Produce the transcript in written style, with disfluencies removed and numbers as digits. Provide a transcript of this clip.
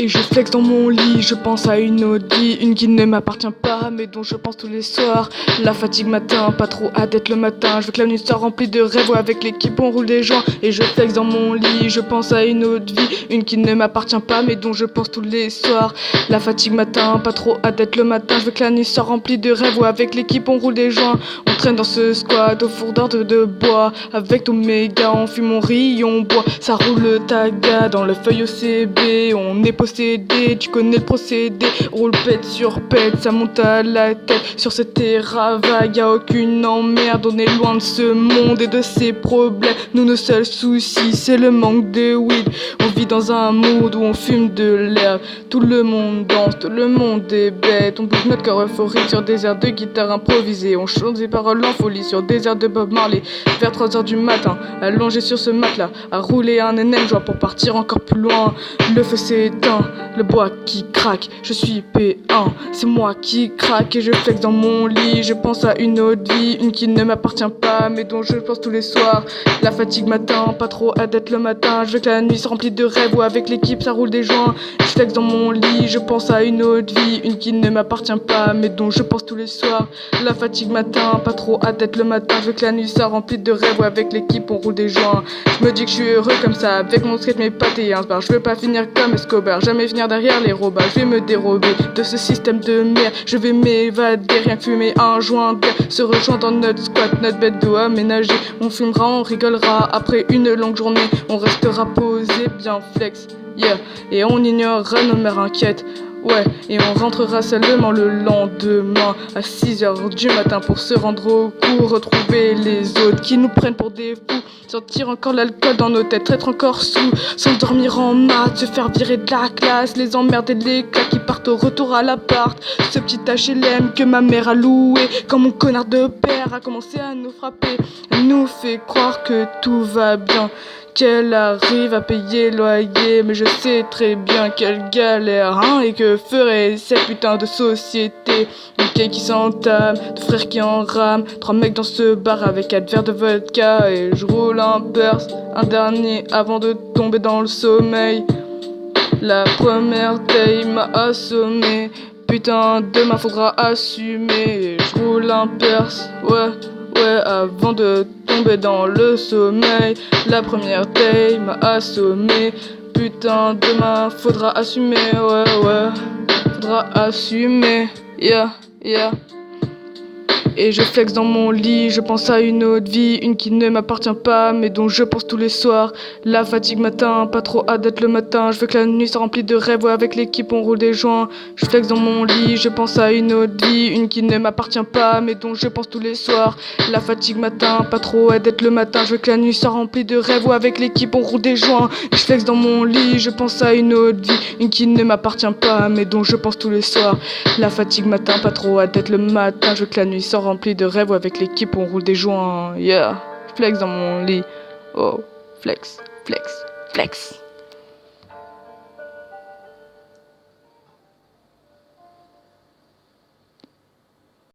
Et je flex dans mon lit, je pense à une autre vie, une qui ne m'appartient pas, mais dont je pense tous les soirs. La fatigue m'atteint, pas trop hâte d'être le matin. Je veux que la nuit soit remplie de rêves, ouais, avec l'équipe on roule des joints. Et je flex dans mon lit, je pense à une autre vie, une qui ne m'appartient pas, mais dont je pense tous les soirs. La fatigue m'atteint, pas trop hâte d'être le matin. Je veux que la nuit soit remplie de rêves, ouais, avec l'équipe on roule des joints. On traîne dans ce squat au four d'ordre de bois. Avec tous mes gars, on fume, on rit, on boit. Ça roule le taga dans le feuille OCB. On est possédé, tu connais le procédé. Roule pète sur pète, ça monte à la tête. Sur cette terre vague, y'a aucune emmerde. On est loin de ce monde et de ses problèmes. Nous, nos seuls soucis, c'est le manque de weed. On vit dans un monde où on fume de l'herbe. Tout le monde danse, tout le monde est bête. On bouge notre corps euphorique sur des airs de guitare improvisées. On chante des paroles en folie sur des airs de Bob Marley. Vers 3h du matin, allongé sur ce matelas, à rouler un NN joie pour partir encore plus loin. Le feu s'éteint, le bois qui craque. Je suis P1, c'est moi qui craque. Et je flex dans mon lit, je pense à une autre vie, une qui ne m'appartient pas, mais dont je pense tous les soirs. La fatigue m'atteint, pas trop hâte d'être le matin. Je veux que la nuit soit remplie de rêves, ou avec l'équipe ça roule des joints. Je flex dans mon lit, je pense à une autre vie, une qui ne m'appartient pas, mais dont je pense tous les soirs. La fatigue m'atteint, pas trop hâte d'être le matin. Je veux que la nuit soit remplie de rêves, ou avec l'équipe on roule des joints. Je me dis que je suis heureux comme ça, avec mon skate, mes pattes et un bar. Je veux pas finir comme Escobar, jamais venir derrière les robots. Je vais me dérober de ce système de merde. Je vais m'évader, rien que fumer un joint d'air. Se rejoindre dans notre squat, notre bête d'eau aménagée. On fumera, on rigolera, après une longue journée on restera posé, bien flex, yeah. Et on ignorera nos mères inquiètes, ouais. Et on rentrera seulement le lendemain à 6h du matin pour se rendre au cours, retrouver les autres qui nous prennent pour des fous. Sentir encore l'alcool dans nos têtes, être encore sous, s'endormir en maths, se faire virer de la classe, les emmerdes et les claques qui partent au retour à l'appart. Ce petit HLM que ma mère a loué, quand mon connard de père a commencé à nous frapper. Elle nous fait croire que tout va bien, qu'elle arrive à payer le loyer, mais je sais très bien qu'elle galère, hein, et que ferait cette putain de société. Une vieille qui s'entame, deux frères qui en rament, 3 mecs dans ce bar avec 4 verres de vodka, et je roule un burst, un dernier avant de tomber dans le sommeil. La première taille m'a assommé, putain demain faudra assumer. Je roule un burst, ouais. Ouais, avant de tomber dans le sommeil. La première taille m'a assommé, putain demain faudra assumer, ouais, faudra assumer, yeah, yeah. Et je flex dans mon lit, je pense à une autre vie, une qui ne m'appartient pas, mais dont je pense tous les soirs. La fatigue m'atteint, pas trop hâte d'être le matin. Je veux que la nuit soit remplie de rêves, ouais, avec l'équipe on roule des joints. Je flex dans mon lit, je pense à une autre vie, une qui ne m'appartient pas, mais dont je pense tous les soirs. La fatigue m'atteint, pas trop hâte d'être le matin. Je veux que la nuit soit remplie de rêves, ouais, avec l'équipe on roule des joints. Je flex dans mon lit, je pense à une autre vie, une qui ne m'appartient pas, mais dont je pense tous les soirs. La fatigue m'atteint, pas trop hâte d'être le matin. Je veux que la nuit soit rempli de rêves, avec l'équipe on roule des joints, yeah. Flex dans mon lit, oh, flex, flex, flex.